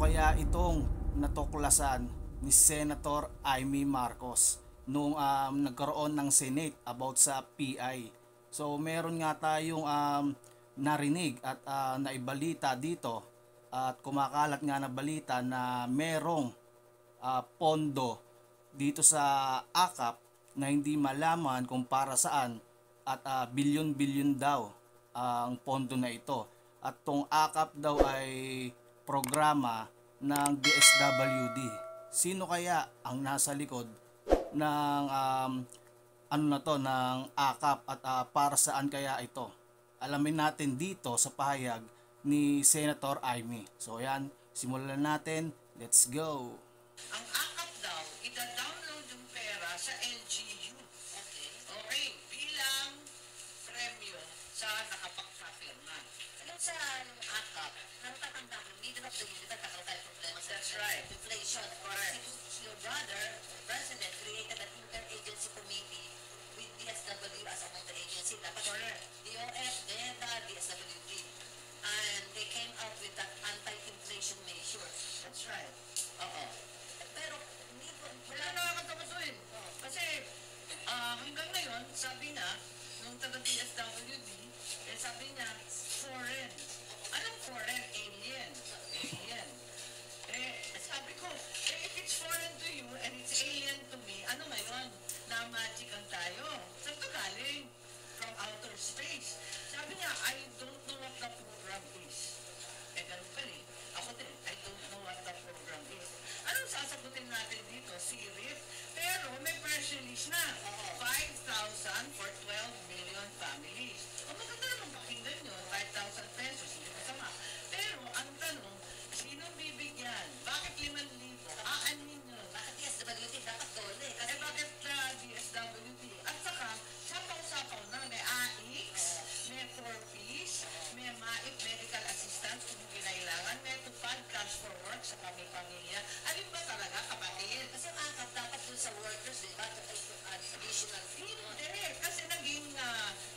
kaya itong natuklasan ni Senator Amy Marcos nung nagkaroon ng Senate about sa PI? So meron nga tayong narinig at naibalita dito at kumakalat nga na balita na merong pondo dito sa AKAP na hindi malaman kung para saan at bilyon-bilyon daw ang pondo na ito. At tong AKAP daw ay programa ng DSWD. Sino kaya ang nasa likod ng ano na to ng AKAP at para saan kaya ito? Alamin natin dito sa pahayag ni Senator Amy. So ayan, simulan natin. Let's go. Ang AKAP daw, ida-download yung pera sa LGU. Okay. Okay, bilang premyo sa nakapagpapirma. Alam sa AKAP, natatanda ko, middle of the year, nagkakaroon tayo problema sa That's right. inflation. Correct. Your brother, the president, created an interagency committee with DSW as among the agency. Dapat Correct. DOF, DEDA, DSWD. And they came up with that anti-inflation measure. That's right. Oo. Pero, hindi ko, Wala nakakatapusin. Kasi hanggang ngayon, sabi na, nung taga-DSWD, sabi niya, foreign. Anong foreign? Alien. Alien. Sabi ko, if it's foreign to you and it's alien to me, ano ngayon? Na-magican tayo. Saan ka galing? From outer space. Sabi niya, I don't know what the program is. Ganun pa rin. Ako din, I don't know what the program is. Anong sasagutin natin dito? Sirip. Pero may press release na. 5,000 for 12 million families. O maganda naman pakinggan nyo. 5,000 pesos. Hindi masama. Pero ang tanong, sinong bibigyan? Bakit 5,000? Aanin nyo. bakit DSWD dapat dole? Kasi Bakit DSWD? At saka, sapaw-sapaw na. May AIX, may 4Ps, may MAIP, medical assistance kung kinailangan, may tupad, cash for work sa kami pamilya. Alin ba talaga, kapatid? kasi ang AKAP dapat dun sa workers, di ba? Additional fee. Hindi, kasi naging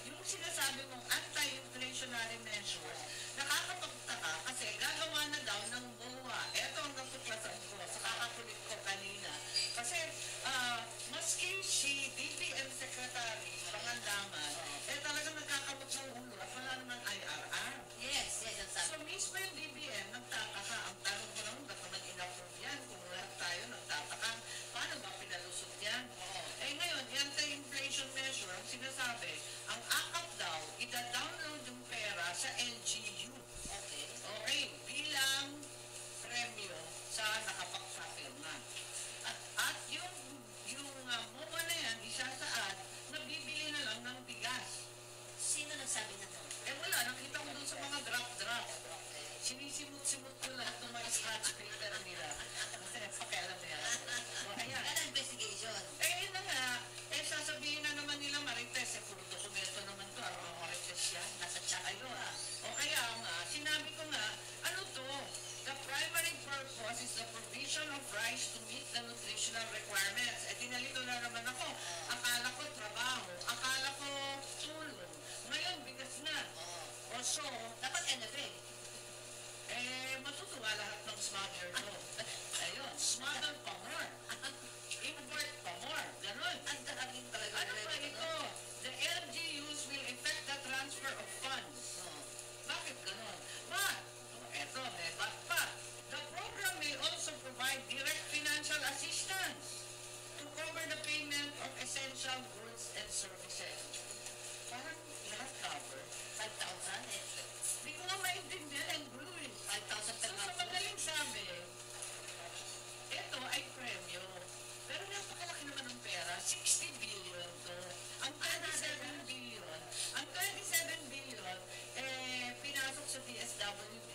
yung sinasabi mong anti-inflationary measures, nakakapagtaka kasi gagawa na daw ng BOA. Ito ang natuklasan ko sa kakakulit ko kanina. Kasi maski si DBM Secretary, Pangandaman, talagang nagkakamot ng ulo at wala naman IRR. Yes, yes, ang sabi. So mismo yung DBM, nagtataka. Ang tanong ko naman, ba't naman in-approve yan? Kung lahat tayo nagtataka, paano ba pinalusot yan? Ngayon, yung anti-inflation measure, ang sinasabi, ang AKAP daw, ida-download yung pera sa LGU. Okay. Okay, bilang premyo sa nakapagpapirma. At yung MOA na yan, isasaad, nabibili na lang ng bigas. Sino nagsabi na to? Wala, nakita ko dun sa mga draft-draft. Okay. Sinisimot-simot ko lahat ng mga scratch paper nila. Kasi pakialam na yan. Ayan. Kaya investigation. Yun na nga, sasabihin na naman nila Marites, puro dokumento naman to, mga Marites yan, nasa chat. Ayun. O kaya nga, sinabi ko nga, ano to? The primary purpose is the provision of rice to meet the nutritional requirements. Dinalito na naman ako. Akala ko trabaho, akala ko tulong. Ngayon, bigas na. O so, Dapat NFA. matutuwa lahat ng smuggler to. Ayun, smuggle pa more. Import pa more. Ganon. Ang daming talaga. Ano pa ito? The LGUs will effect the transfer of funds. Bakit ganon? But, eto, may but pa. The program may also provide direct financial assistance to cover the payment of essential goods and services. Parang lahat cover. 5,000 eh. Hindi ko nga maintindihan ang blue eh. 5,000 per So, sa month. madaling sabi, ito ay premyo. Pero napakalaki naman ng pera, 60 billion to. Ang 27 billion, pinasok sa DSWD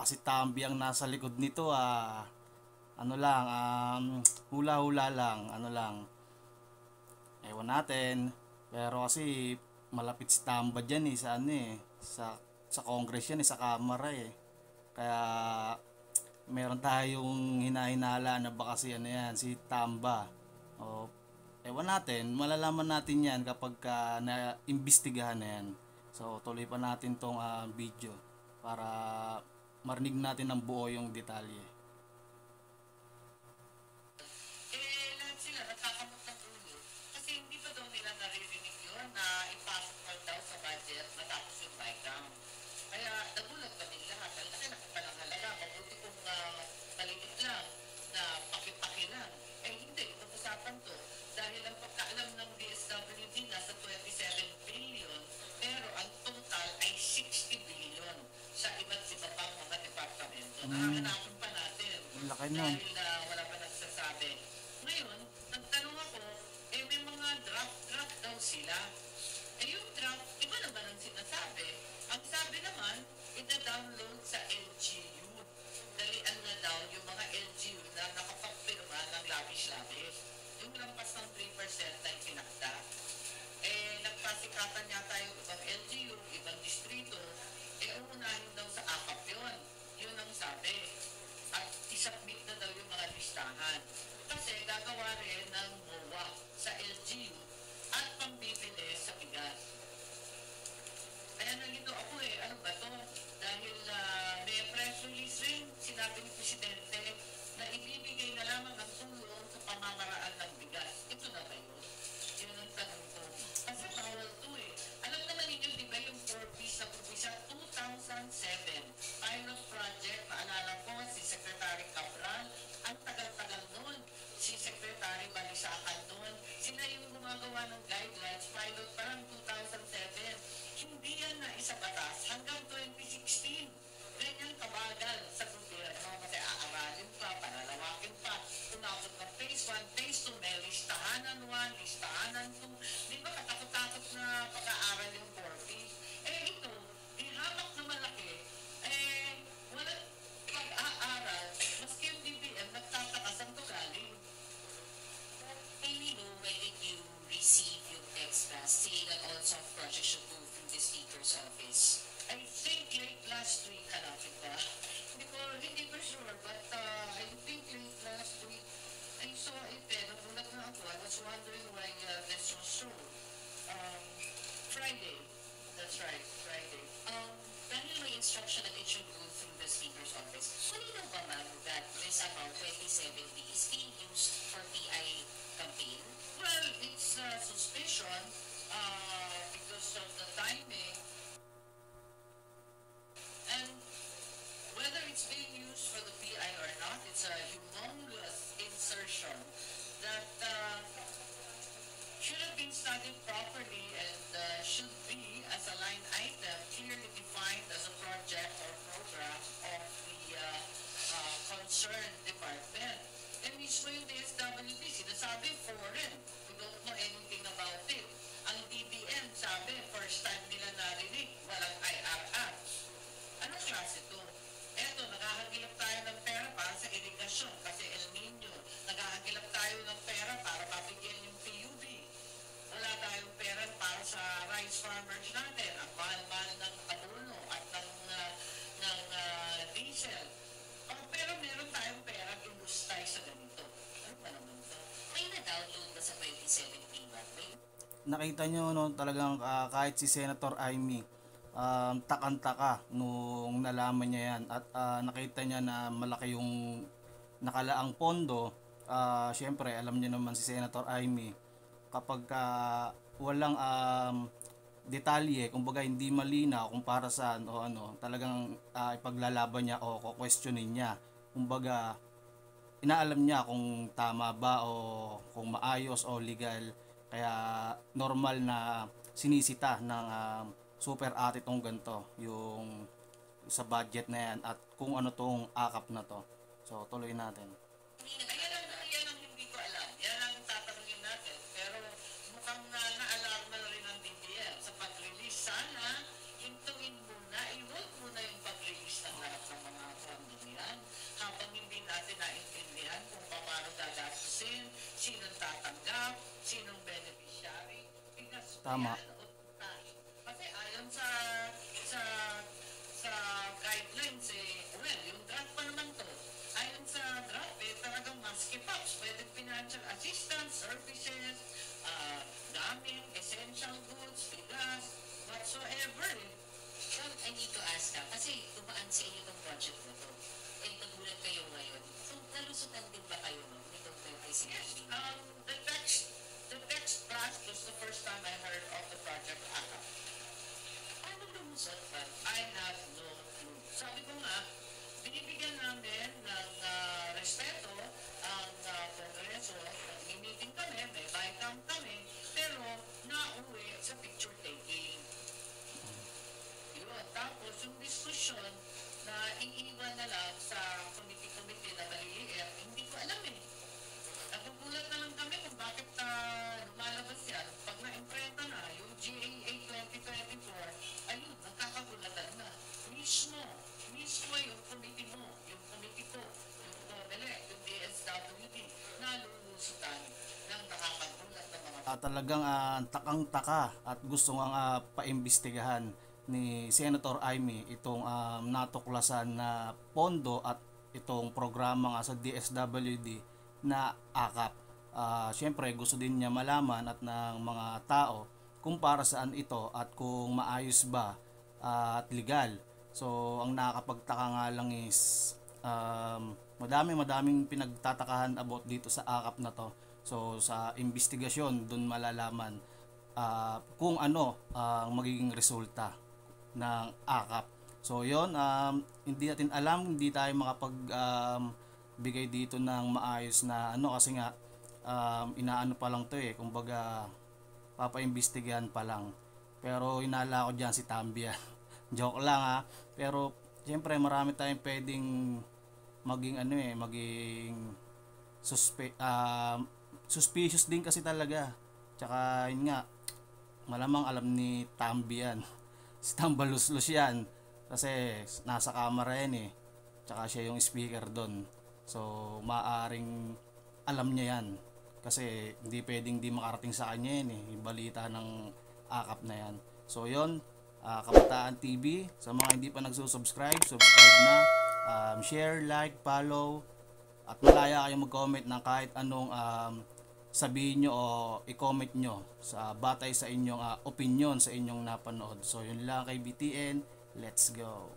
baka si Tambi ang nasa likod nito, ano lang, hula-hula lang, ano lang, ewan natin. Pero kasi malapit si Tamba dyan sa ano sa Congress yan sa Kamara Kaya meron tayong hinahinala na baka si ano yan, si Tamba. O, ewan natin, malalaman natin yan kapag na-imbestigahan na yan. So tuloy pa natin tong video para marinig natin ng buo yung detalye. Lahat sila nagkakamot ng ulo kasi hindi pa daw nila naririnig yun na ipasok pa daw sa budget matapos yung buy-down. Kaya nagulat pa din lahat. Ang laki na palang halaga. Mabuti kung maliit lang na paki-paki lang. Hindi. Pag-usapan to dahil ang pagkaalam ng DSWD nasa 27 billion pero ang total ay 60 billion sa iba't iba pang mga departamento. Nakakanapan pa natin Laki nun. dahil wala pa nagsasabi. Ngayon, nagtanong ako, may mga draft daw sila. Yung draft, iba naman ang sinasabi. Ang sabi naman, ina-download sa LGU. Dalian na daw yung mga LGU na nakapagpirma ng labish-labish. Yung lampas ng 3% na itinakda. Nagpasikatan yata yung ibang LGU, ibang distrito. Uunahin daw sa AKAP yun. Yun ang sabi. At isubmit na daw yung mga listahan. Kasi gagawa rin ng MOA sa LGU at pambibili sa bigas. Kaya nalito ako ano ba to? Dahil may press release rin, sinabi ni Presidente na ibibigay na lamang ang tulong sa pamamaraan ng bigas. Ito na ba yun? Yun ang tanong ko. Kasi bawal to Alam naman ninyo, di ba yung 4Ps na propisa 2007 pilot project, maalala ko si Secretary Cabral, ang tagal-tagal nun, si Secretary Balisacan nun, sila yung gumagawa ng guidelines, pilot parang 2007. Hindi yan na isa batas hanggang 2016. Ganyan kabagal sa gobyerno kasi aaralin pa, panalawakin pa. Umabot ng phase 1, phase 2, may listahanan 1, listahanan 2. Di ba katakot-takot na pag-aaral yung 4P? Ito, di hamak na malaki, walang pag-aaral, maski yung DBM, nagtataka saan to galing. Amy, when did you receive yung text saying that all some projects should go through the Speaker's office? I think late last week, hanapin ba? Hindi ko sure, but I think late last week, I saw it nagulat na ako. I was wondering why this was so. Friday. That's right, Friday. Dahil may instruction that it should go through the Speaker's office, malinaw ba ma'am that this amount, 2070, is being used for PI campaign? Well, it's suspicion because of the timing. And whether it's being used for the PI or not, it's a humongous insertion that should have been studied properly and should be as a line item clearly defined as a project or program of the concerned department. And mismo yung DSWD, sinasabi foreign. We don't know anything about it. Ang DBM sabi, first time nila narinig, walang IRR. Anong klase ito? Eto, naghahagilap tayo ng pera para sa irigasyon kasi El Nino. Naghahagilap tayo ng pera para mabigyan yung PUB. Wala tayong pera para sa rice farmers natin. Ang mahal-mahal ng abono at ng diesel. Pero meron tayong pera inustay sa ganito. Ano ba naman ito? May na-download ba sa 2017 ba? Nakita nyo talagang kahit si Senator Amy takang-taka nung nalaman niya yan at nakita niya na malaki yung nakalaang pondo. Syempre alam niyo naman si Senator Amy kapag walang detalye, kumbaga hindi malinaw kung para saan o ano, talagang ipaglalaban niya o questionin niya. Kumbaga inaalam niya kung tama ba o kung maayos o legal. Kaya normal na sinisita ng super ate tong ganito yung sa budget na yan at kung ano tong akap na to. So tuloy natin. Yan ang hindi ko alam. Yan ang tatanungin natin. Pero mukhang na-alarma na rin ang DBM sa pag-release. Sana hintuin muna, i-hold muna yung pag-release ng lahat ng mga Tama. Kasi ayon sa sa guidelines well, yung draft pa naman to. Ayon sa draft, talagang maski pops, pwede financial assistance, services, gamit, essential goods, bigas, whatsoever I need to ask ka, kasi tumaan sa inyo itong project na to. Eh, nagulat kayo ngayon. So, nalusutan din ba kayo no? Nitong Yes, 2017? the text blast was the first time I heard of the project AKA. Paano lumusot ba? I have no clue. Sabi ko nga, binibigyan namin ng respeto ang Kongreso. Nag-meeting kami, may bycam kami, pero nauwi sa picture taking. Yun. Tapos yung diskusyon na iiwan na lang sa committee na maliliit, hindi ko alam eh. Nagugulat na lang kami kung bakit lumalabas yan. Pag na-imprenta na, yung GAA 2024, ayun, nagkakagulatan na. Mismo yung committee mo, yung committee ko, yung COMELEC, yung DSWD, nalulusutan ng nakakagulat na mga Talagang takang-taka at gusto nga paimbestigahan ni Senator Amy itong natuklasan na pondo at itong programa nga sa DSWD na AKAP. Siyempre gusto din niya malaman at ng mga tao kung para saan ito at kung maayos ba at legal. So ang nakakapagtaka nga lang is madaming pinagtatakahan about dito sa AKAP na to. So sa investigasyon doon malalaman kung ano ang magiging resulta ng AKAP. So yon, hindi natin alam, hindi tayo makapag bigay dito ng maayos na ano kasi nga inaano pa lang to kumbaga papaimbestigahan pa lang. Pero inala ko diyan si Tambia. Joke lang pero siyempre marami tayong pwedeng maging maging suspicious din kasi talaga. Tsaka yun nga, malamang alam ni Tambia yan. Si Tambaluslos yan. Kasi nasa camera yan Tsaka siya yung speaker doon. So maaring alam niya yan. Kasi hindi pwedeng di makarating sa kanya yan yung balita ng AKAP na yan. So yun, Kabataan TV, sa mga hindi pa nagsusubscribe, subscribe na, share, like, follow, at malaya kayong mag-comment ng kahit anong sabihin nyo o i-comment nyo sa batay sa inyong opinion sa inyong napanood. So yun lang kay BTN, let's go.